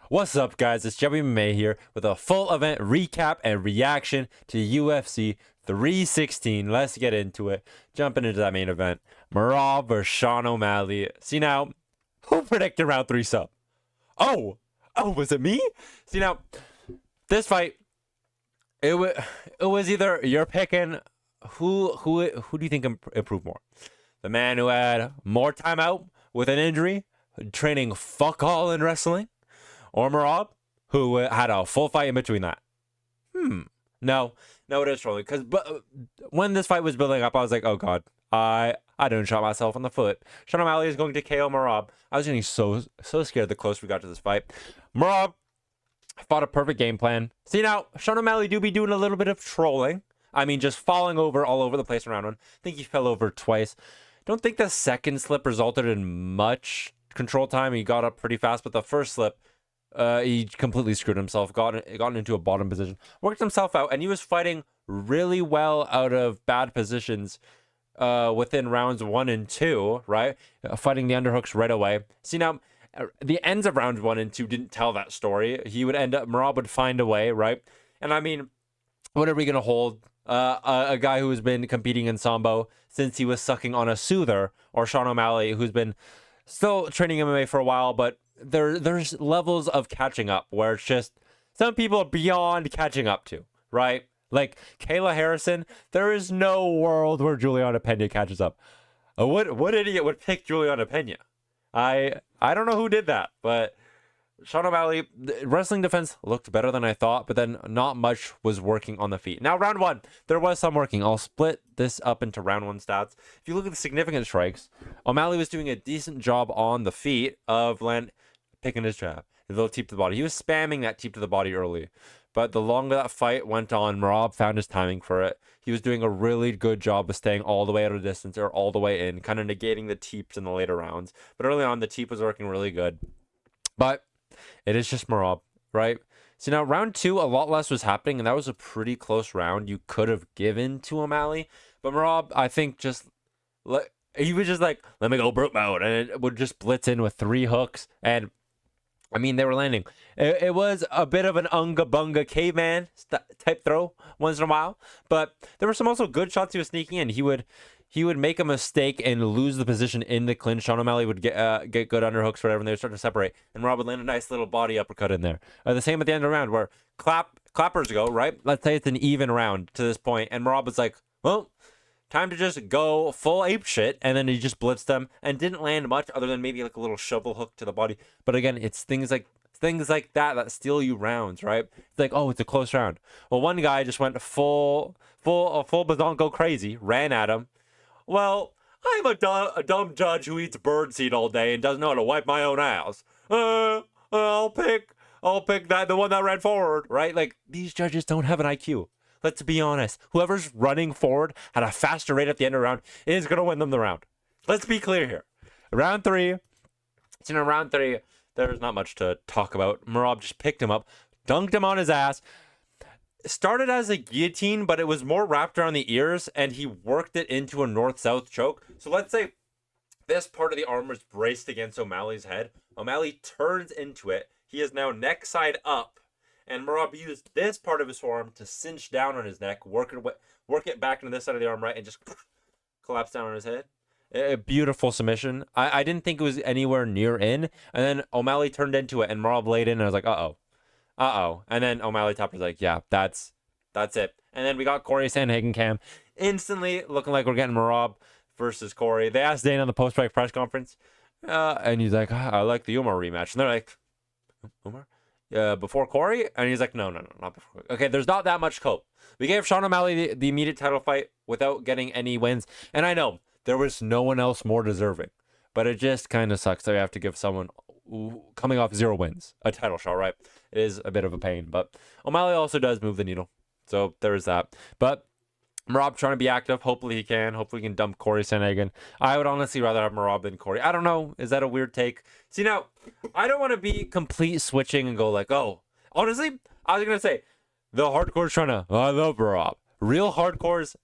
What's up, guys? It's JMA here with a full event recap and reaction to UFC 316. Let's get into it. Jumping into that main event. Merab versus Sean O'Malley. See now, who predicted round 3 sub? Oh, was it me? See now, this fight, it was either you're picking who do you think improved more? The man who had more time out with an injury, training fuck all in wrestling, or Merab, who had a full fight in between that? No, it is trolling. Because when this fight was building up, I was like, oh god, I didn't shot myself in the foot. Sean O'Malley is going to KO Merab. I was getting so scared the closer we got to this fight. Merab fought a perfect game plan. See now, Sean O'Malley do be doing a little bit of trolling. I mean, just falling over all over the place in round 1. I think he fell over twice. Don't think the second slip resulted in much control time. He got up pretty fast, but the first slip, he completely screwed himself, got into a bottom position, worked himself out, and he was fighting really well out of bad positions within rounds 1 and 2, right? Fighting the underhooks right away. See now, the ends of rounds 1 and 2 didn't tell that story. Merab would find a way, right? And I mean, what are we going to hold? A guy who has been competing in Sambo since he was sucking on a soother, or Sean O'Malley, who's been still training MMA for a while, but there's levels of catching up where it's just some people are beyond catching up to, right? Like Kayla Harrison, there is no world where Julianna Peña catches up. What idiot would pick Julianna Peña? I don't know who did that, but Sean O'Malley, wrestling defense looked better than I thought, but then not much was working on the feet. Now, round 1, there was some working. I'll split this up into round 1 stats. If you look at the significant strikes, O'Malley was doing a decent job on the feet of picking his jab, a little teep to the body. He was spamming that teep to the body early, but the longer that fight went on, Merab found his timing for it. He was doing a really good job of staying all the way out of distance or all the way in, kind of negating the teeps in the later rounds. But early on, the teep was working really good. But it is just Merab, right? So now round 2, a lot less was happening, and that was a pretty close round you could have given to O'Malley. But Merab, I think he was just like, let me go brute mode, and it would just blitz in with 3 hooks, and I mean, they were landing. It was a bit of an unga bunga caveman type throw once in a while, but there were some also good shots he was sneaking in. He would make a mistake and lose the position in the clinch. Sean O'Malley would get good underhooks, whatever, and they would start to separate. And Rob would land a nice little body uppercut in there. The same at the end of the round, where clappers go, right? Let's say it's an even round to this point, and Rob was like, well, time to just go full ape shit, and then he just blitzed them and didn't land much other than maybe like a little shovel hook to the body. But again, it's things like that steal you rounds, right? It's like, oh, it's a close round. Well, one guy just went full bazonko crazy, ran at him. Well, I'm a dumb judge who eats birdseed all day and doesn't know how to wipe my own ass. I'll pick the one that ran forward, right? Like, these judges don't have an IQ. Let's be honest. Whoever's running forward at a faster rate at the end of the round is going to win them the round. Let's be clear here. Round 3. So in round 3, there's not much to talk about. Merab just picked him up, dunked him on his ass. Started as a guillotine, but it was more wrapped around the ears, and he worked it into a north-south choke. So let's say this part of the arm was braced against O'Malley's head. O'Malley turns into it. He is now neck side up, and Merab used this part of his forearm to cinch down on his neck, work it back into this side of the arm, right, and just collapse down on his head. A beautiful submission. I didn't think it was anywhere near in, and then O'Malley turned into it, and Merab laid in, and I was like, uh-oh. And then O'Malley top was like, yeah, that's it. And then we got Corey Sandhagen cam. Instantly looking like we're getting Merab versus Corey. They asked Dana on the post-fight press conference, and he's like, I like the Umar rematch. And they're like, Umar? Before Corey? And he's like, no, not before. Okay, there's not that much cope. We gave Sean O'Malley the immediate title fight without getting any wins. And I know there was no one else more deserving, but it just kind of sucks that we have to give someone coming off 0 wins a title shot, right? It is a bit of a pain, but O'Malley also does move the needle, so there's that. But Merab trying to be active. Hopefully he can dump Corey Sandhagen. I would honestly rather have Merab than Corey. I don't know, is that a weird take? See, now I don't want to be complete switching and go like, oh, honestly, I was gonna say the hardcore's trying to, I love Merab. Real hardcores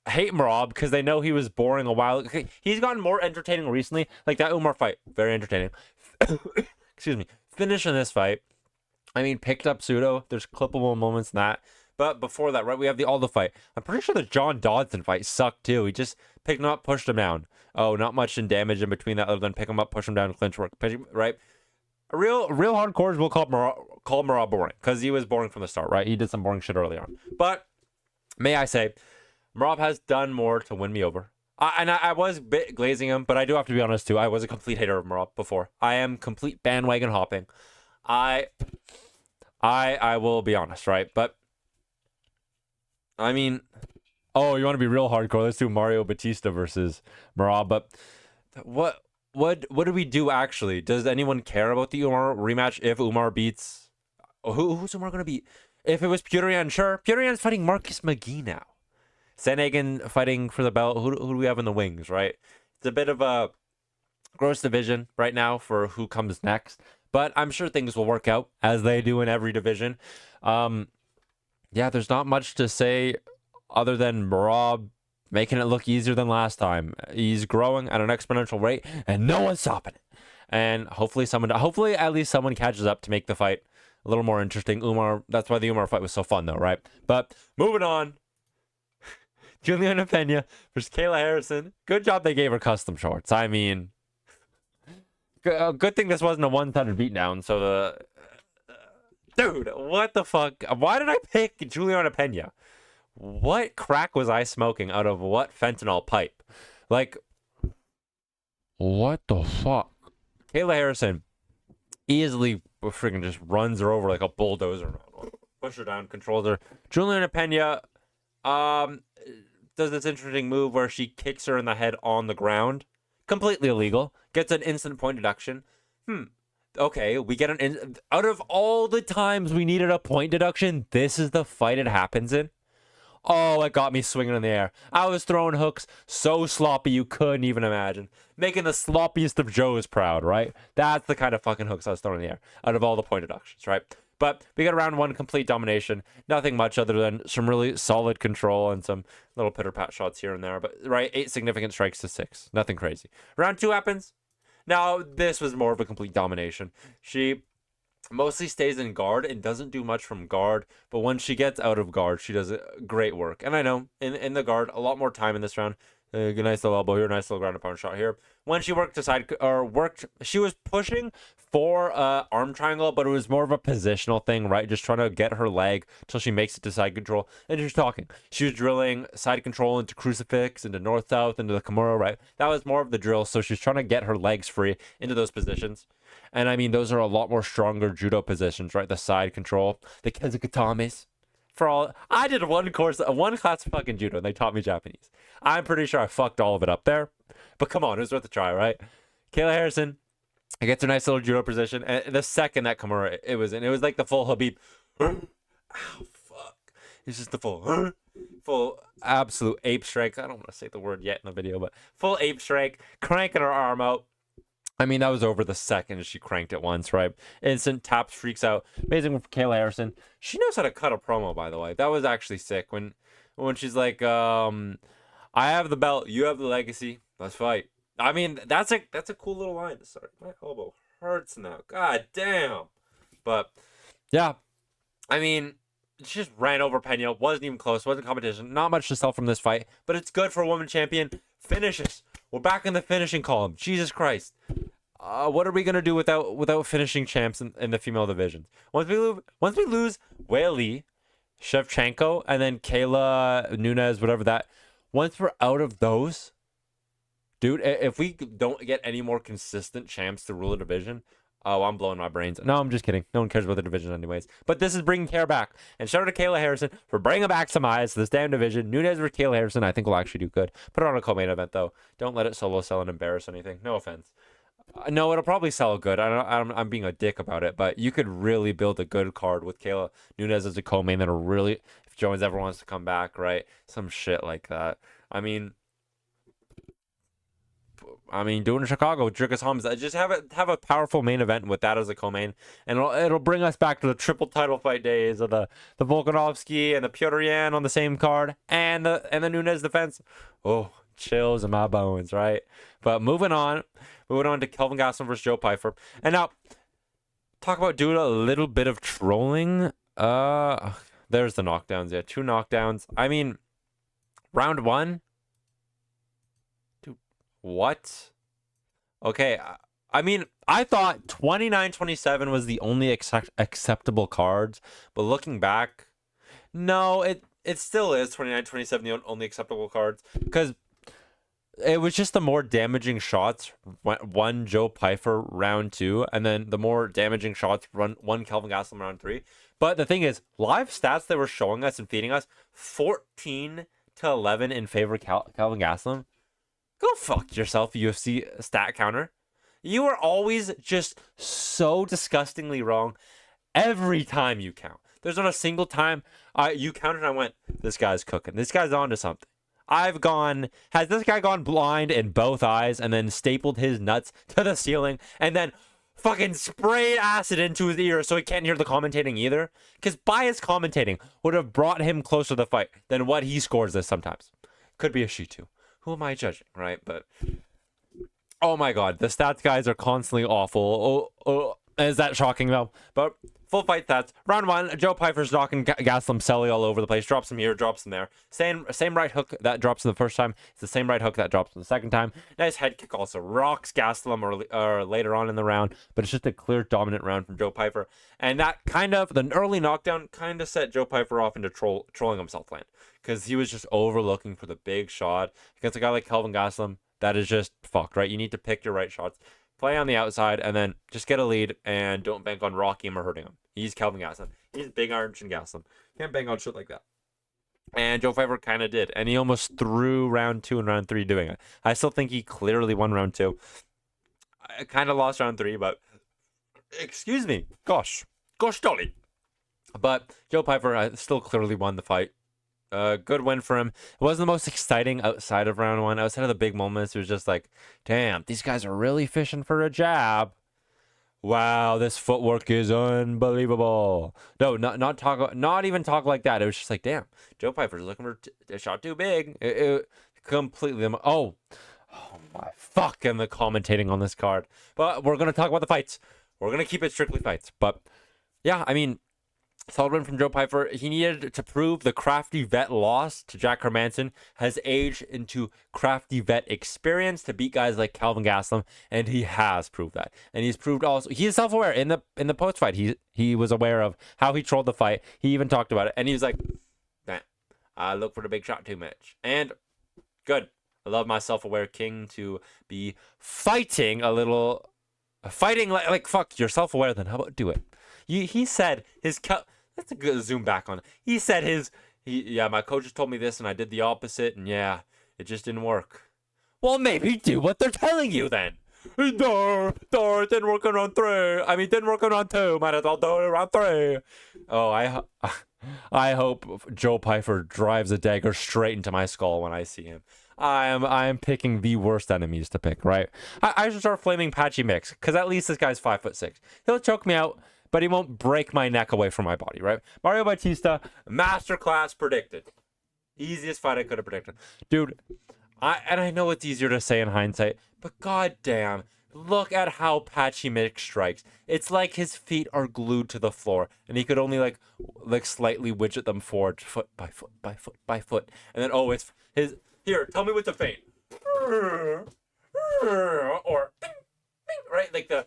hate Merab because they know he was boring a while. He's gotten more entertaining recently, like that Umar fight, very entertaining. Excuse me. finish in this fight. I mean, picked up pseudo. There's clippable moments in that. But before that, right, we have the Aldo fight. I'm pretty sure the John Dodson fight sucked too. He just picked him up, pushed him down. Oh, not much in damage in between that other than pick him up, push him down, clinch work, right? Real hardcores will call Merab boring because he was boring from the start, right? He did some boring shit early on. But may I say, Merab has done more to win me over. I was a bit glazing him, but I do have to be honest too. I was a complete hater of Merab before. I am complete bandwagon hopping. I will be honest, right? But I mean, oh, you want to be real hardcore? Let's do Mario Bautista versus Merab. But what do we do actually? Does anyone care about the Umar rematch if Umar beats? Who's Umar gonna beat? If it was Purian, sure. Purian's fighting Marcus McGee now. Sandhagen fighting for the belt. Who do we have in the wings, right? It's a bit of a gross division right now for who comes next. But I'm sure things will work out as they do in every division. Yeah, there's not much to say other than Merab making it look easier than last time. He's growing at an exponential rate, and no one's stopping it. And hopefully at least someone catches up to make the fight a little more interesting. Umar, that's why the Umar fight was so fun, though, right? But moving on, Julianna Peña versus Kayla Harrison. Good job they gave her custom shorts. I mean, good thing this wasn't a one-sided beatdown. So dude, what the fuck? Why did I pick Julianna Peña? What crack was I smoking out of what fentanyl pipe? Like, what the fuck? Kayla Harrison easily freaking just runs her over like a bulldozer. Push her down, controls her. Julianna Peña does this interesting move where she kicks her in the head on the ground. Completely illegal. Gets an instant point deduction. Okay, we get out of all the times we needed a point deduction, this is the fight it happens in. Oh, it got me swinging in the air. I was throwing hooks so sloppy you couldn't even imagine. Making the sloppiest of Joes proud, right? That's the kind of fucking hooks I was throwing in the air out of all the point deductions, right? But we got round one, complete domination. Nothing much other than some really solid control and some little pitter-pat shots here and there. But, right, 8 significant strikes to 6. Nothing crazy. Round 2 happens. Now, this was more of a complete domination. She mostly stays in guard and doesn't do much from guard, but when she gets out of guard, she does great work. And I know, in the guard, a lot more time in this round. Good, nice little elbow here, nice little ground and pound shot here. When she she was pushing for arm triangle, but it was more of a positional thing, right? Just trying to get her leg till she makes it to side control. And she's talking. She was drilling side control into crucifix, into north-south, into the Kimura, right? That was more of the drill, so she's trying to get her legs free into those positions. And I mean, those are a lot more stronger judo positions, right? The side control, the kezukatames. I did one class of fucking judo, and they taught me Japanese. I'm pretty sure I fucked all of it up there, but come on, it was worth a try, right? Kayla Harrison gets a nice little judo position, and the second that Kimura it was like the full Habib. Ow, fuck! It's just the full absolute ape strike. I don't want to say the word yet in the video, but full ape strike, cranking her arm out. I mean, that was over the second she cranked it once, right? Instant taps, freaks out. Amazing for Kayla Harrison. She knows how to cut a promo, by the way. That was actually sick. When she's like, I have the belt, you have the legacy, let's fight. I mean, that's a cool little line to start. My elbow hurts now. God damn. But, yeah. I mean, she just ran over Peña. Wasn't even close. Wasn't competition. Not much to sell from this fight. But it's good for a woman champion. Finishes. We're back in the finishing column. Jesus Christ. What are we gonna do without finishing champs in the female divisions? Once we lose Whaley, Shevchenko, and then Kayla, Nunes, whatever that. Once we're out of those, dude, if we don't get any more consistent champs to rule a division, oh, I'm blowing my brains. No, I'm just kidding. No one cares about the division anyways. But this is bringing care back. And shout out to Kayla Harrison for bringing back some eyes to this damn division. Nunes versus Kayla Harrison, I think will actually do good. Put it on a co-main event, though. Don't let it solo sell and embarrass anything. No offense. No, it'll probably sell good. I'm being a dick about it, but you could really build a good card with Kayla Nunes as a co-main that'll really, if Jones ever wants to come back, right? Some shit like that. I mean, doing in Chicago with Jeka Hamza, just have a powerful main event with that as a co-main, and it'll bring us back to the triple title fight days of the Volkanovski and the Pyotr on the same card, and the Nunes defense. Oh, chills in my bones, right? But moving on to Kelvin Gastelum versus Joe Pyfer, and now talk about doing a little bit of trolling. There's the knockdowns. Yeah, 2 knockdowns. I mean, round 1. Dude, what? Okay, I mean, I thought 29-27 was the only acceptable cards, but looking back, no, it still is 29-27 the only acceptable cards, because it was just the more damaging shots one Joe Pyfer round 2, and then the more damaging shots one Kelvin Gastelum round 3. But the thing is, live stats they were showing us and feeding us, 14-11 in favor of Kelvin Gastelum. Go fuck yourself, UFC stat counter. You are always just so disgustingly wrong every time you count. There's not a single time you counted and I went, this guy's cooking. This guy's on to something. Has this guy gone blind in both eyes and then stapled his nuts to the ceiling and then fucking sprayed acid into his ear so he can't hear the commentating either? Because biased commentating would have brought him closer to the fight than what he scores this sometimes. Could be a she too. Who am I judging, right? But oh my god, the stats guys are constantly awful. Is that shocking though? But full fight stats. Round 1, Joe Pyfer's knocking Gastelum Selly all over the place. Drops him here, drops him there. Same right hook that drops him the first time. It's the same right hook that drops him the second time. Nice head kick also rocks Gastelum or later on in the round. But it's just a clear dominant round from Joe Pyfer. And that the early knockdown kind of set Joe Pyfer off into trolling himself land. Because he was just overlooking for the big shot against a guy like Kelvin Gastelum. That is just fucked, right? You need to pick your right shots. Play on the outside and then just get a lead and don't bank on rocking him or hurting him. He's Kelvin Gastelum. He's big arch and Gastelum. Can't bank on shit like that. And Joe Pyfer kind of did. And he almost threw round 2 and round 3 doing it. I still think he clearly won round 2. I kind of lost round 3, but excuse me. Gosh dolly. But Joe Pyfer still clearly won the fight. Good win for him. It wasn't the most exciting outside of round 1. Outside of the big moments, it was just like, damn, these guys are really fishing for a jab. Wow, this footwork is unbelievable. No, not even talk like that. It was just like, damn, Joe Pyfer's looking for a shot too big. It completely. Oh my fucking the commentating on this card. But we're gonna talk about the fights. We're gonna keep it strictly fights. But yeah, I mean, solid win from Joe Pyfer. He needed to prove the crafty vet loss to Jack Hermanson has aged into crafty vet experience to beat guys like Kelvin Gastelum, and he has proved that. And he's proved also he is self-aware in the post fight. He was aware of how he trolled the fight. He even talked about it, and he was like, "Man, I look for the big shot too much." And good. I love my self-aware king to be fighting like fuck. You're self-aware, then how about do it? He said his that's a good zoom back on it. He said my coaches told me this and I did the opposite and yeah, it just didn't work. Well, maybe do what they're telling you then. It didn't work on round 3. I mean, didn't work on round 2. Might as well do it round 3. Oh, I hope Joe Pyfer drives a dagger straight into my skull when I see him. I am picking the worst enemies to pick, right? I should start flaming Patchy Mix, because at least this guy's 5'6". He'll choke me out, but he won't break my neck away from my body, right? Mario Bautista, masterclass predicted. Easiest fight I could have predicted. Dude, I know it's easier to say in hindsight, but goddamn, look at how Patchy Mix strikes. It's like his feet are glued to the floor, and he could only like slightly widget them forward, foot by foot by foot by foot. And then, it's his... Here, tell me what's a feint. Or... right, like the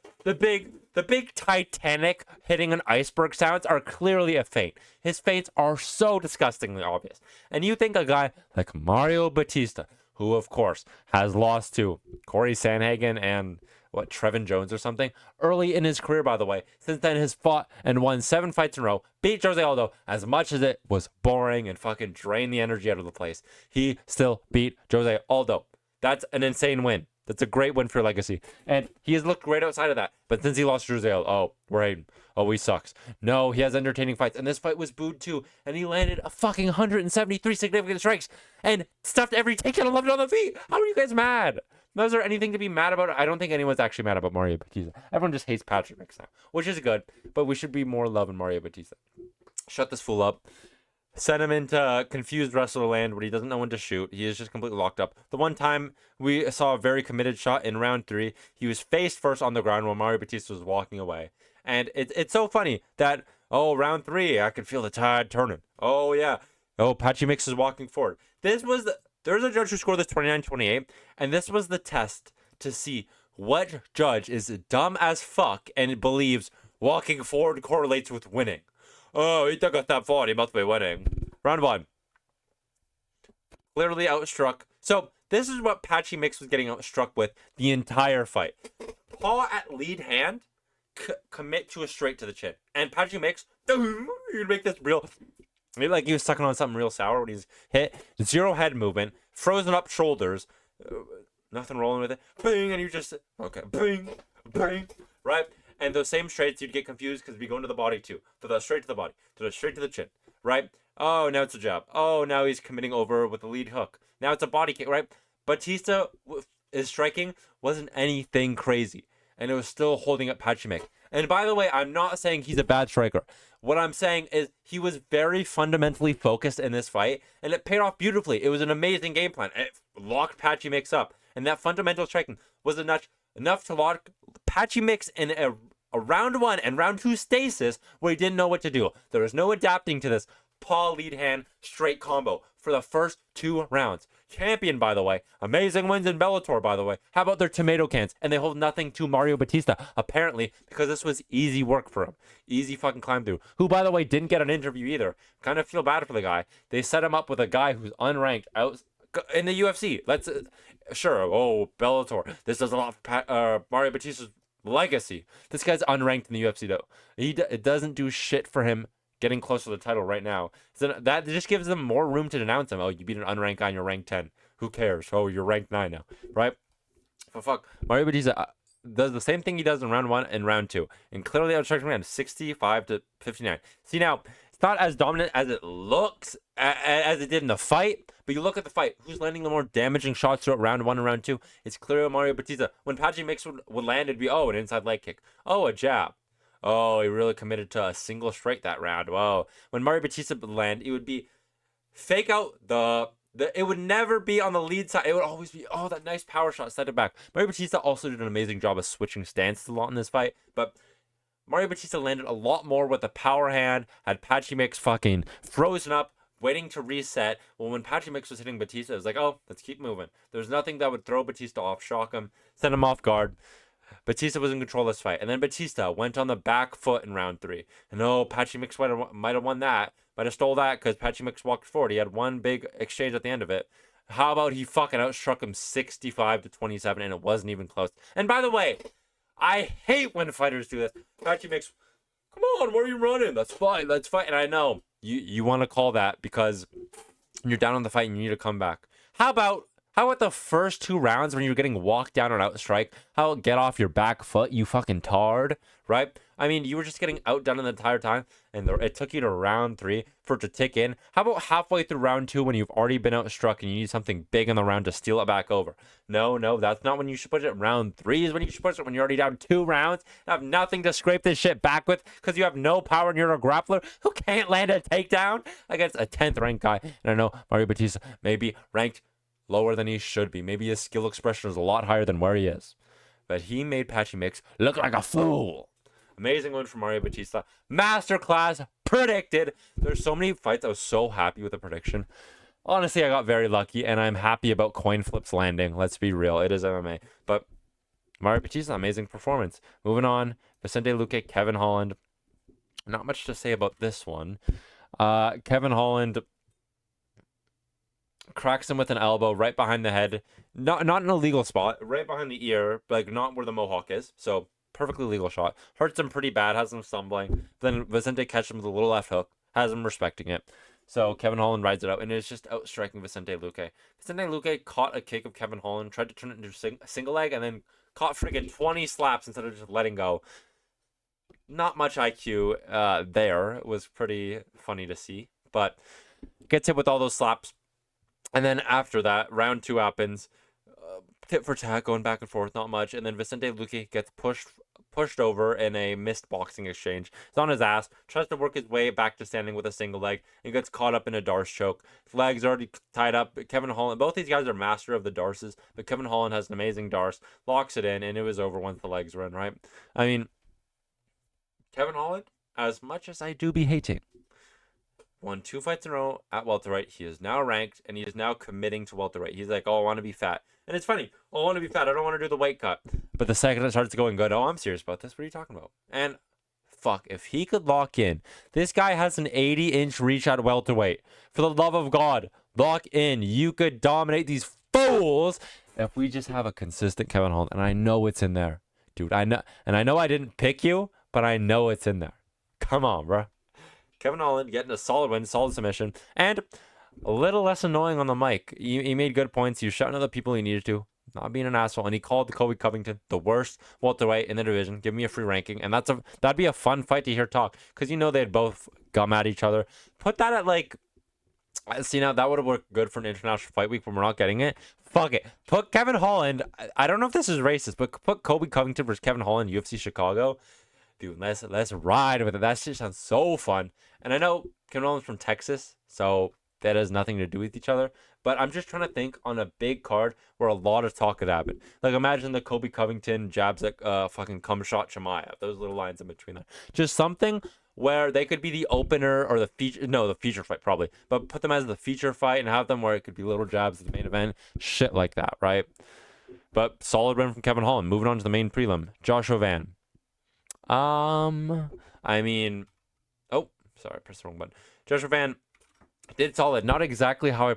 big Titanic hitting an iceberg sounds are clearly a feint. His feints are so disgustingly obvious. And you think a guy like Mario Bautista, who of course has lost to Corey Sandhagen and Trevin Jones or something early in his career, by the way, since then has fought and won 7 fights in a row, beat Jose Aldo as much as it was boring and fucking drained the energy out of the place. He still beat Jose Aldo. That's an insane win. That's a great win for legacy. And he has looked great outside of that. But since he lost to Jose Aldo, we're hating. He sucks. No, he has entertaining fights. And this fight was booed too. And he landed a fucking 173 significant strikes and stuffed every takedown and left it on the feet. How are you guys mad? Is there anything to be mad about? I don't think anyone's actually mad about Mario Bautista. Everyone just hates Patrick Mix now, which is good. But we should be more loving Mario Bautista. Shut this fool up. Send him into confused wrestler land where he doesn't know when to shoot. He is just completely locked up. The one time we saw a very committed shot in round 3, he was face first on the ground while Mario Bautista was walking away. And it's so funny that, oh, round 3, I can feel the tide turning. Oh, yeah. Oh, Patchy Mix is walking forward. There's a judge who scored this 29-28, and this was the test to see what judge is dumb as fuck and believes walking forward correlates with winning. Oh, he took a step forward, he must be winning. Round 1. Clearly outstruck. So this is what Patchy Mix was getting outstruck with the entire fight. Paw at lead hand, commit to a straight to the chin. And Patchy Mix, you'd make this real, like he was sucking on something real sour when he's hit. Zero head movement, frozen up shoulders, nothing rolling with it. Bing, and you just, okay, bing, bing, right? And those same straights, you'd get confused because we go into the body too. To the straight to the body, to the straight to the chin, right? Oh, now it's a jab. Oh, now he's committing over with the lead hook. Now it's a body kick, right? Bautista is striking wasn't anything crazy, and it was still holding up Patchy Mix. And by the way, I'm not saying he's a bad striker. What I'm saying is he was very fundamentally focused in this fight, and it paid off beautifully. It was an amazing game plan. It locked Patchy Mix up, and that fundamental striking was enough to lock Patchy Mix in a round 1 and round 2 stasis where he didn't know what to do. There was no adapting to this paw lead hand straight combo for the first 2 rounds. Champion, by the way. Amazing wins in Bellator, by the way. How about their tomato cans? And they hold nothing to Mario Bautista, apparently, because this was easy work for him. Easy fucking climb through. Who, by the way, didn't get an interview either. Kind of feel bad for the guy. They set him up with a guy who's unranked out in the UFC. Let's, sure, oh, Bellator. This does a lot for Mario Bautista's legacy. This guy's unranked in the UFC, though. It doesn't do shit for him getting close to the title right now. So that just gives them more room to denounce him. Oh, you beat an unranked guy and you're ranked 10. Who cares? Oh, you're ranked 9 now, right? But fuck, Mario Bautista does the same thing he does in round 1 and round 2, and clearly outstructing round 65-59. See, now it's not as dominant as it looks, as it did in the fight. But you look at the fight, who's landing the more damaging shots throughout round 1 and round 2? It's clearly Mario Bautista. When Patchy Mix would land, it'd be, oh, an inside leg kick. Oh, a jab. Oh, he really committed to a single straight that round. Whoa. When Mario Bautista would land, it would be fake out it would never be on the lead side. It would always be, oh, that nice power shot, set it back. Mario Bautista also did an amazing job of switching stances a lot in this fight, but Mario Bautista landed a lot more with the power hand, had Patchy Mix fucking frozen up, waiting to reset. Well, when Patchy Mix was hitting Bautista, it was like, oh, let's keep moving. There's nothing that would throw Bautista off, shock him, send him off guard. Bautista was in control of this fight. And then Bautista went on the back foot in round 3. And oh, Patchy Mix might have won that. Might have stole that because Patchy Mix walked forward. He had one big exchange at the end of it. How about he fucking outstruck him 65-27 and it wasn't even close. And by the way, I hate when fighters do this. Patchy Mix, come on, where are you running? Let's fight. Let's fight. And I know you want to call that because you're down on the fight and you need to come back. How about the first 2 rounds when you're getting walked down or outstrike? How about get off your back foot, you fucking tard, right? I mean, you were just getting outdone the entire time, and it took you to round 3 for it to tick in. How about halfway through round 2 when you've already been outstruck and you need something big in the round to steal it back over? No, that's not when you should push it. Round 3 is when you should push it, when you're already down 2 rounds, have nothing to scrape this shit back with because you have no power and you're a grappler who can't land a takedown against a 10th ranked guy. And I know Mario Bautista may be ranked lower than he should be. Maybe his skill expression is a lot higher than where he is. But he made Patchy Mix look like a fool. Amazing win from Mario Bautista. Masterclass predicted. There's so many fights I was so happy with the prediction. Honestly, I got very lucky, and I'm happy about coin flips landing. Let's be real. It is MMA. But Mario Bautista, amazing performance. Moving on, Vicente Luque, Kevin Holland. Not much to say about this one. Kevin Holland cracks him with an elbow right behind the head. Not in a legal spot. Right behind the ear, like not where the mohawk is. So perfectly legal shot. Hurts him pretty bad, has him stumbling. Then Vicente catches him with a little left hook, has him respecting it. So Kevin Holland rides it out, and it's just outstriking Vicente Luque. Vicente Luque caught a kick of Kevin Holland, tried to turn it into a single leg, and then caught friggin' 20 slaps instead of just letting go. Not much IQ there. It was pretty funny to see, but gets hit with all those slaps. And then after that, round 2 happens. Tit for tat, going back and forth, not much. And then Vicente Luque gets pushed over in a missed boxing exchange. He's on his ass, tries to work his way back to standing with a single leg, and gets caught up in a darce choke. His leg's already tied up. Kevin Holland, both these guys are master of the darces, but Kevin Holland has an amazing darce, locks it in, and it was over once the legs were in, right? I mean, Kevin Holland, as much as I do be hating, won 2 fights in a row at welterweight. He is now ranked, and he is now committing to welterweight. He's like, oh, I want to be fat. And it's funny. Oh, I want to be fat. I don't want to do the weight cut. But the second it starts going good, oh, I'm serious about this. What are you talking about? And fuck, if he could lock in. This guy has an 80-inch reach at welterweight. For the love of God, lock in. You could dominate these fools if we just have a consistent Kevin Holland. And I know it's in there. Dude, I know. And I know I didn't pick you, but I know it's in there. Come on, bro. Kevin Holland getting a solid win, solid submission, and a little less annoying on the mic. He made good points. He was shouting at the people he needed to, not being an asshole, and he called Colby Covington the worst welterweight in the division. Give me a free ranking, and that'd be a fun fight to hear talk, because you know they'd both gum at each other. Put that at like, see, now that would have worked good for an international fight week, but we're not getting it. Fuck it. Put Kevin Holland. I don't know if this is racist, but put Colby Covington versus Kevin Holland, UFC Chicago. Dude, let's ride with it. That shit sounds so fun. And I know Kevin Holland's from Texas, so that has nothing to do with each other. But I'm just trying to think on a big card where a lot of talk could happen. Like, imagine the Colby Covington jabs at fucking cum shot Chimaev. Those little lines in between that. Just something where they could be the opener or the feature. No, the feature fight probably. But put them as the feature fight and have them where it could be little jabs at the main event. Shit like that, right? But solid win from Kevin Holland. Moving on to the main prelim. Joshua Van. I mean, oh, sorry, I pressed the wrong button. Joshua Van did solid. Not exactly how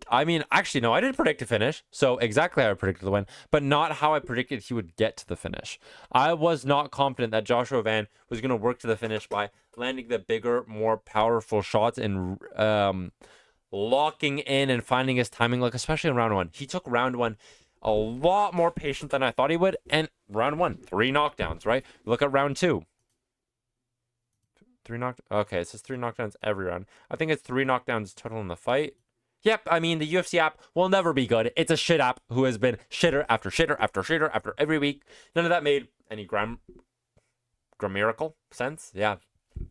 I mean, actually, no, I didn't predict a finish. So exactly how I predicted the win, but not how I predicted he would get to the finish. I was not confident that Joshua Van was going to work to the finish by landing the bigger, more powerful shots and locking in and finding his timing, like especially in round one. He took round one a lot more patient than I thought he would. And round one, 3 knockdowns, right? Look at round 2. 3 knockdowns. Okay, it says 3 knockdowns every round. I think it's 3 knockdowns total in the fight. Yep, I mean, the UFC app will never be good. It's a shit app who has been shitter after shitter after shitter after every week. None of that made any grammatical sense. Yeah,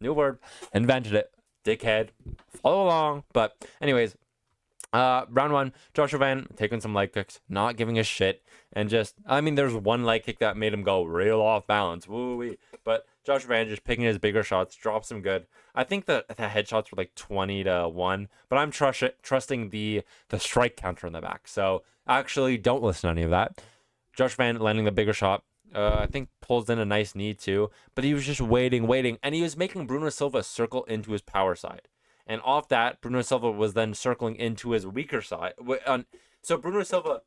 new word. Invented it. Dickhead. Follow along. But anyways, round 1, Joshua Van taking some leg kicks, not giving a shit, and just, I mean, there's one leg kick that made him go real off balance, woo-wee, but Joshua Van just picking his bigger shots, drops him good. I think the headshots were like 20-1, but I'm trusting the strike counter in the back, so actually don't listen to any of that. Joshua Van landing the bigger shot, I think pulls in a nice knee too, but he was just waiting, and he was making Bruno Silva circle into his power side. And off that, Bruno Silva was then circling into his weaker side. So Bruno Silva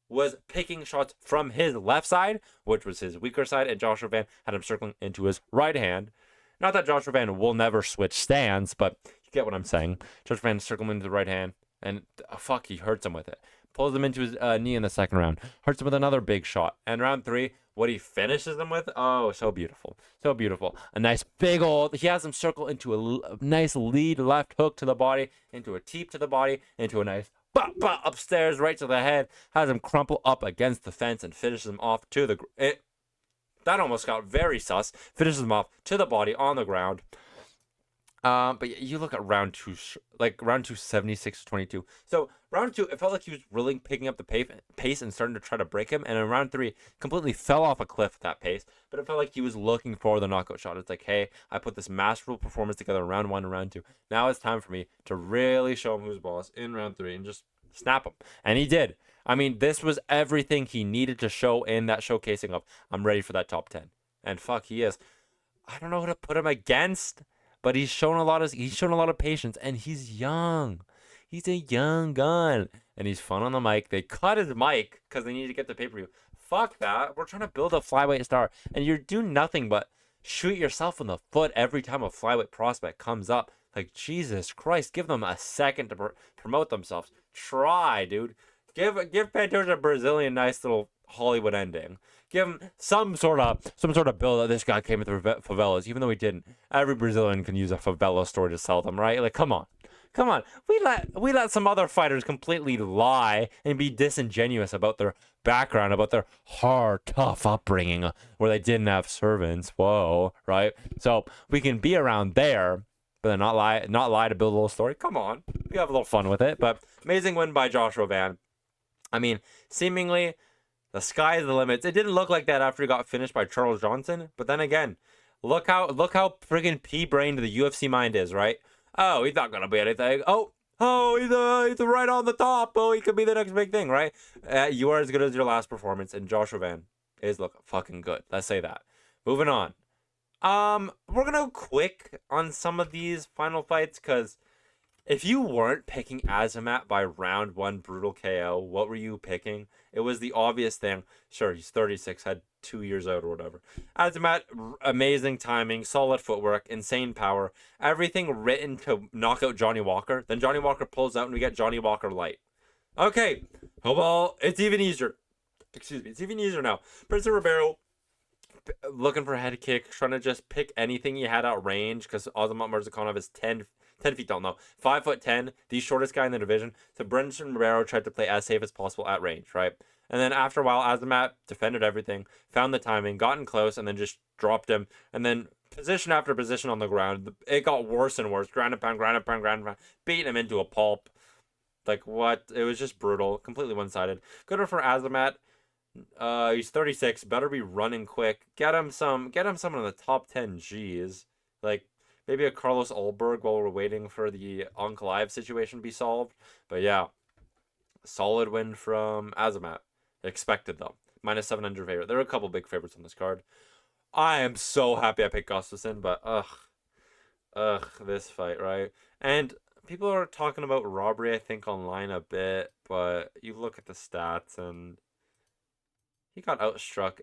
was picking shots from his left side, which was his weaker side, and Joshua Van had him circling into his right hand. Not that Joshua Van will never switch stands, but you get what I'm saying. Joshua Van circling into the right hand, and fuck, he hurts him with it. Pulls him into his knee in the second round. Hurts him with another big shot. And round 3, what he finishes them with, oh, so beautiful. So beautiful. A nice big old, he has him circle into a nice lead left hook to the body, into a teep to the body, into a nice upstairs right to the head. Has him crumple up against the fence and finishes him off to the, that almost got very sus. Finishes him off to the body on the ground. But you look at round 2, like round 2, 76-22. So round 2, it felt like he was really picking up the pace and starting to try to break him. And in round 3, completely fell off a cliff at that pace. But it felt like he was looking for the knockout shot. It's like, hey, I put this masterful performance together in round 1 and round 2. Now it's time for me to really show him who's boss in round 3 and just snap him. And he did. I mean, this was everything he needed to show in that showcasing of, I'm ready for that top 10. And fuck, he is. I don't know who to put him against. But he's shown a lot of patience, and he's young. He's a young gun, and he's fun on the mic. They cut his mic because they need to get the pay-per-view. Fuck that. We're trying to build a flyweight star, and you're doing nothing but shoot yourself in the foot every time a flyweight prospect comes up. Like, Jesus Christ, give them a second to promote themselves. Try, dude. Give Pantoja a Brazilian nice little Hollywood ending. Give him some sort of bill that this guy came with the favelas, even though he didn't. Every Brazilian can use a favela story to sell them, right? Like, come on. We let some other fighters completely lie and be disingenuous about their background, about their hard, tough upbringing, where they didn't have servants. Whoa, right? So we can be around there, but then not lie to build a little story. Come on, we have a little fun with it. But amazing win by Joshua Van. I mean, seemingly the sky is the limit. It didn't look like that after he got finished by Charles Johnson. But then again, Look how friggin' pea-brained the UFC mind is, right? Oh, he's not gonna be anything. He's right on the top. Oh, he could be the next big thing, right? You are as good as your last performance, and Joshua Van is look fucking good. Let's say that. Moving on. We're gonna go quick on some of these final fights because if you weren't picking Azamat by round 1 brutal KO, what were you picking? It was the obvious thing. Sure, he's 36, had 2 years out or whatever. Azamat, amazing timing, solid footwork, insane power, everything written to knock out Johnny Walker. Then Johnny Walker pulls out and we get Johnny Walker light. Okay, well, it's even easier. Excuse me, it's even easier now. Brendson Ribeiro, looking for a head kick, trying to just pick anything he had out range because Azamat Murzakanov is 10 feet tall, no, 5'10", the shortest guy in the division. So Brendson Ribeiro tried to play as safe as possible at range, right? And then after a while, Azamat defended everything, found the timing, gotten close, and then just dropped him. And then position after position on the ground, it got worse and worse. Ground and pound, beating him into a pulp. Like what? It was just brutal, completely one-sided. Good for Azamat. He's 36. Better be running quick. Get him someone in the top 10 Gs. Like maybe a Carlos Ulberg while we're waiting for the Uncle Live situation to be solved. But yeah, solid win from Azamat. Expected though. Minus 700 favorite. There are a couple big favorites on this card. I am so happy I picked Gustafsson, but this fight, right? And people are talking about robbery, I think, online a bit, but you look at the stats and he got outstruck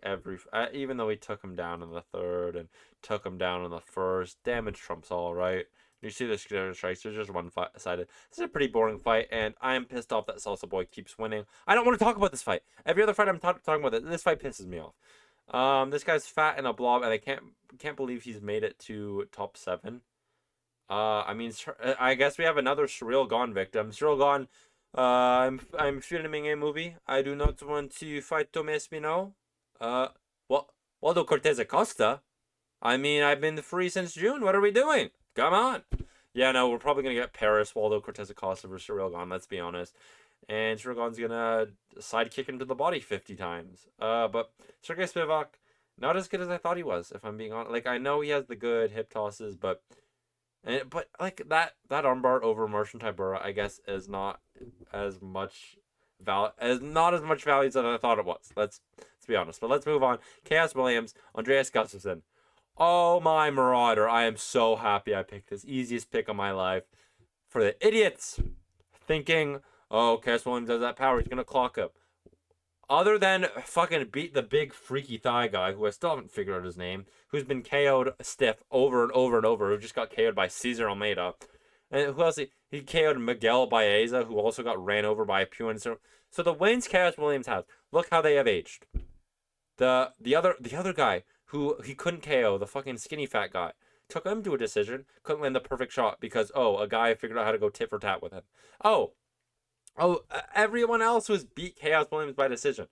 even though he took him down in the third and took him down in the first. Damage trumps all, right? You see the strikes, there's just one-sided. This is a pretty boring fight, and I am pissed off that Salsa Boy keeps winning. I don't want to talk about this fight. Every other fight I'm talking about, this fight pisses me off. This guy's fat and a blob, and I can't believe he's made it to top 7. I mean, I guess we have another Surreal Gone victim. Surreal Gone, I'm filming a movie. I do not want to fight Tom Espino. Waldo Cortes-Acosta? I mean, I've been free since June. What are we doing? Come on. Yeah, no, we're probably going to get Paris, Waldo Cortes-Acosta versus Surreal Gone, let's be honest. And Surreal Gone's going to sidekick him to the body 50 times. But Serghei Spivac, not as good as I thought he was, if I'm being honest. Like, I know he has the good hip tosses, but like that armbar over Martian Tybura, I guess, is not as much value as I thought it was. Let's be honest. But let's move on. Khaos Williams, Andreas Gustafsson. Oh my Marauder! I am so happy I picked this easiest pick of my life. For the idiots thinking, oh, Khaos Williams has that power, he's gonna clock up. Other than fucking beat the big freaky thigh guy, who I still haven't figured out his name, who's been KO'd stiff over and over and over, who just got KO'd by Cesar Almeida. And who else? He KO'd Miguel Baeza, who also got ran over by a Puen. So the wins Khaos Williams has, look how they have aged. The other guy who he couldn't KO, the fucking skinny fat guy, took him to a decision, couldn't land the perfect shot because, a guy figured out how to go tit for tat with him. Everyone else was beat Khaos Williams by decision.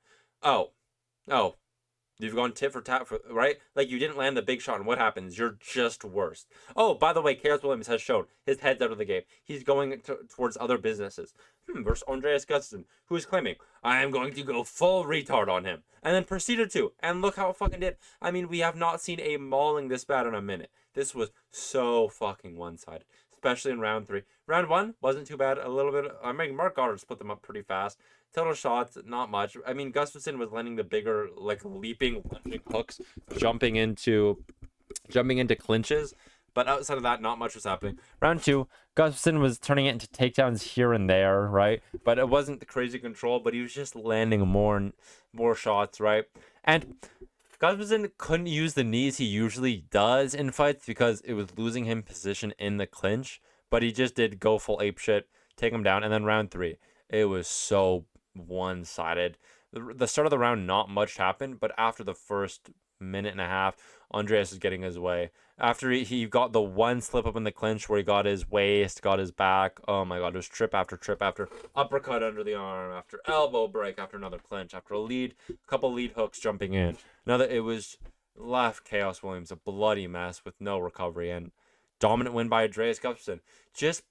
You've gone tit for tat, right? Like, you didn't land the big shot, and what happens? You're just worse. Oh, by the way, Khaos Williams has shown his head's out of the game. He's going towards other businesses. Versus Andreas Gustafsson, who is claiming, I am going to go full retard on him. And then proceeded to. And look how it fucking did. I mean, we have not seen a mauling this bad in a minute. This was so fucking one-sided. Especially in round 3. Round 1 wasn't too bad. A little bit. I mean, Mark Goddard split them up pretty fast. Total shots, not much. I mean, Gustafsson was landing the bigger, like, leaping, lunging hooks, jumping into clinches. But outside of that, not much was happening. Round 2, Gustafsson was turning it into takedowns here and there, right? But it wasn't the crazy control, but he was just landing more shots, right? And Gustafsson couldn't use the knees he usually does in fights because it was losing him position in the clinch. But he just did go full apeshit, take him down. And then round 3, it was so one-sided. The start of the round, not much happened, but after the first minute and a half, Andreas was getting his way. After he got the one slip up in the clinch where he got his waist, got his back, oh my god, it was trip after uppercut under the arm, after elbow break, after another clinch, after a couple lead hooks jumping in. It was left Khaos Williams a bloody mess with no recovery, and dominant win by Andreas Gustafsson. Just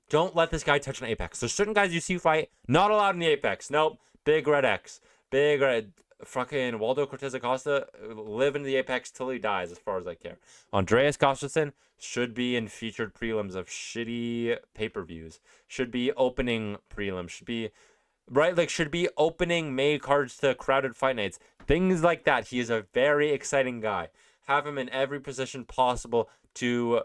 don't let this guy touch an apex. There's certain guys you see fight, not allowed in the apex. Nope. Big red X. Big red. fucking Waldo Cortes-Acosta live in the Apex till he dies, as far as I care. Andreas Gustafsson should be in featured prelims of shitty pay-per-views. Should be opening prelims. Should be right, like should be opening May cards to crowded fight nights. Things like that. He is a very exciting guy. Have him in every position possible to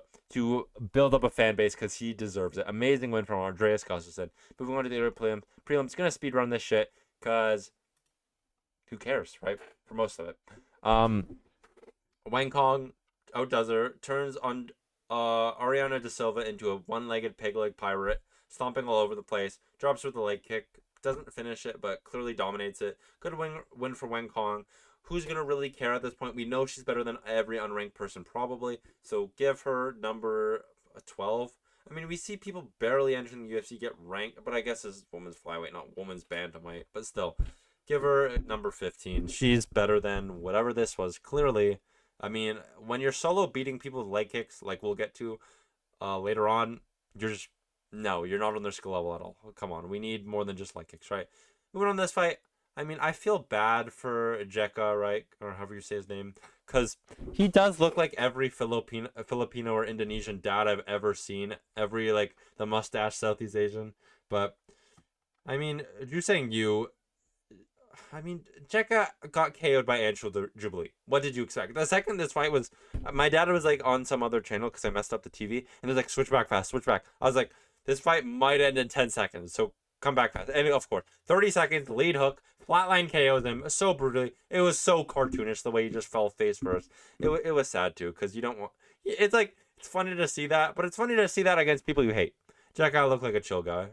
build up a fan base because he deserves it. Amazing win from Andreas Gustafsson. Moving on to the other prelims. Gonna speed run this shit because who cares, right? For most of it. Wang Kong outdoes her, turns on Ariane de Silva into a one-legged peg-leg pirate, stomping all over the place, drops with a leg kick, doesn't finish it, but clearly dominates it. Good win for Wang Kong. Who's going to really care at this point? We know she's better than every unranked person probably, so give her number 12. I mean, we see people barely entering the UFC get ranked, but I guess this is women's flyweight, not women's bantamweight, but still. Give her number 15. She's better than whatever this was, clearly. I mean, when you're solo beating people with leg kicks, like we'll get to later on, you're just... No, you're not on their skill level at all. Come on, we need more than just leg kicks, right? Moving on this fight, I mean, I feel bad for Jeka, right? Or however you say his name. Because he does look like every Filipino or Indonesian dad I've ever seen. Every, like, the mustache Southeast Asian. But, I mean, you're saying you... I mean, Jeka got KO'd by Angel Jubilee. What did you expect? The second this fight was... My dad was, like, on some other channel because I messed up the TV. And it was like, switch back fast, switch back. I was like, this fight might end in 10 seconds. So come back fast. And, of course, 30 seconds, lead hook, flatline KOs him so brutally. It was so cartoonish the way he just fell face first. It was sad, too, because you don't want... It's like, it's funny to see that, but it's funny to see that against people you hate. Jeka looked like a chill guy.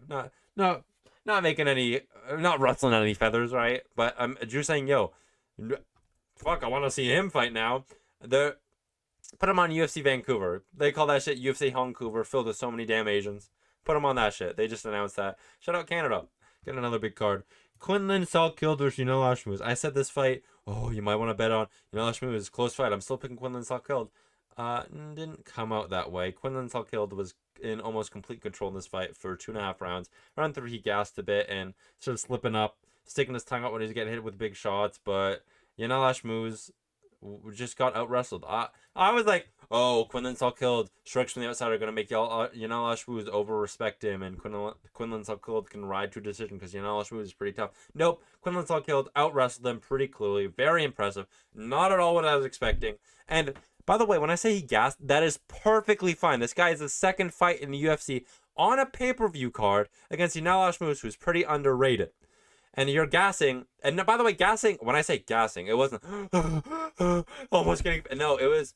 Not making any, not rustling any feathers, right? But Drew saying, yo, fuck, I want to see him fight now. Put him on UFC Vancouver. They call that shit UFC Vancouver, filled with so many damn Asians. Put him on that shit. They just announced that. Shout out Canada. Get another big card. Quinlan Salt killed versus Julianna Schmooze. I said this fight, you might want to bet on Julianna Schmooze. Close fight. I'm still picking Quinlan Salt killed. Didn't come out that way. Quinlan Salt killed was in almost complete control in this fight for 2.5 rounds. Round 3, he gassed a bit and started slipping up, sticking his tongue out when he was getting hit with big shots. But Julianna Schmooze just got out wrestled. I was like, Quinlan Salt killed. Strikes from the outside are gonna make Julianna Schmooze over respect him, and Quinlan Salt killed can ride to a decision because Julianna Schmooze is pretty tough. Nope, Quinlan Salt killed out wrestled them pretty clearly. Very impressive. Not at all what I was expecting. And by the way, when I say he gassed, that is perfectly fine. This guy is the second fight in the UFC on a pay-per-view card against Julianna Schmooze, who's pretty underrated. And you're gassing. And by the way, gassing, when I say gassing, it wasn't almost getting... No, it was,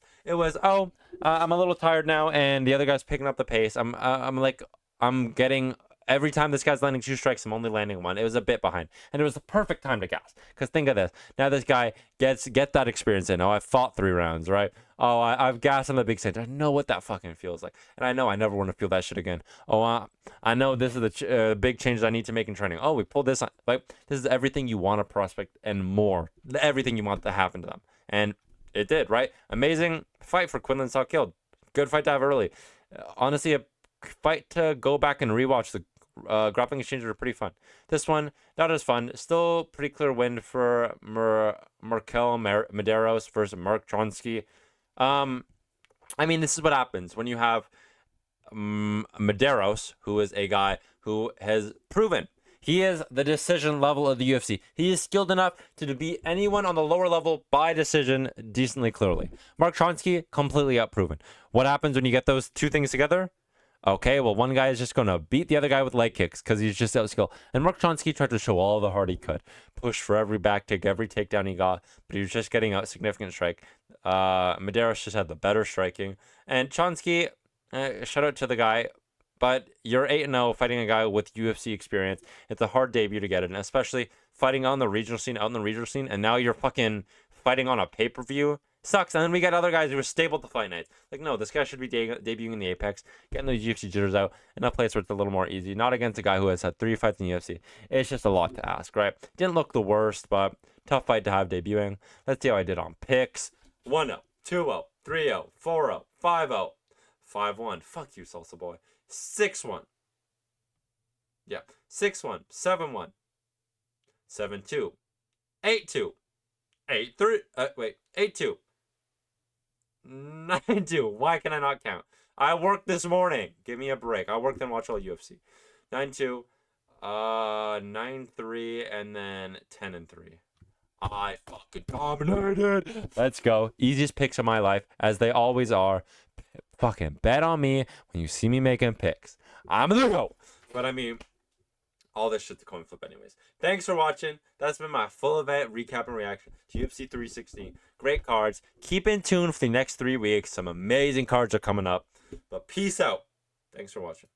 I'm a little tired now, and the other guy's picking up the pace. I'm getting... Every time this guy's landing 2 strikes, I'm only landing 1. It was a bit behind. And it was the perfect time to gas. Because think of this. Now this guy get that experience in. I fought 3 rounds, right? I've gassed on the big stage. I know what that fucking feels like. And I know I never want to feel that shit again. I know this is the big changes I need to make in training. We pulled this on. Like, this is everything you want to prospect and more. Everything you want to happen to them. And it did, right? Amazing fight for Quinlan Salt killed. Good fight to have early. Honestly, a fight to go back and rewatch. The grappling exchanges were pretty fun. This one, not as fun. Still pretty clear win for Markel Medeiros versus Mark Tronsky. I mean, this is what happens when you have Medeiros, who is a guy who has proven he is the decision level of the UFC. He is skilled enough to beat anyone on the lower level by decision decently clearly. Mark Tronsky, completely outproven. What happens when you get those 2 things together? Okay, well, one guy is just going to beat the other guy with leg kicks because he's just outskilled. And Mark Tronsky tried to show all the heart he could. Push for every back kick, every takedown he got, but he was just getting out significant strike. Medeiros just had the better striking. And Tronsky, shout out to the guy, but you're 8-0 fighting a guy with UFC experience. It's a hard debut to get in, especially fighting out in the regional scene, and now you're fucking fighting on a pay-per-view. Sucks. And then we got other guys who are stable to fight nights. Like, no, this guy should be debuting in the Apex, getting those UFC jitters out in a place where it's a little more easy. Not against a guy who has had 3 fights in the UFC. It's just a lot to ask, right? Didn't look the worst, but tough fight to have debuting. Let's see how I did on picks. 1-0, 2-0, 3-0, 4-0, 5-0, 5-1. Fuck you, Salsa Boy. 6-1. Yeah. 6-1, 7-1, 7-2, 8-2, 8-3. Wait. 8-2. 9-2. Why can I not count? I worked this morning. Give me a break. I worked and watched all UFC. 9-2. 9-3, and then 10-3. I fucking dominated. Let's go. Easiest picks of my life, as they always are. Fucking bet on me when you see me making picks. I'm the GOAT. But I mean, all this shit's a coin flip anyways. Thanks for watching. That's been my full event recap and reaction to UFC 316. Great cards. Keep in tune for the next 3 weeks. Some amazing cards are coming up. But peace out. Thanks for watching.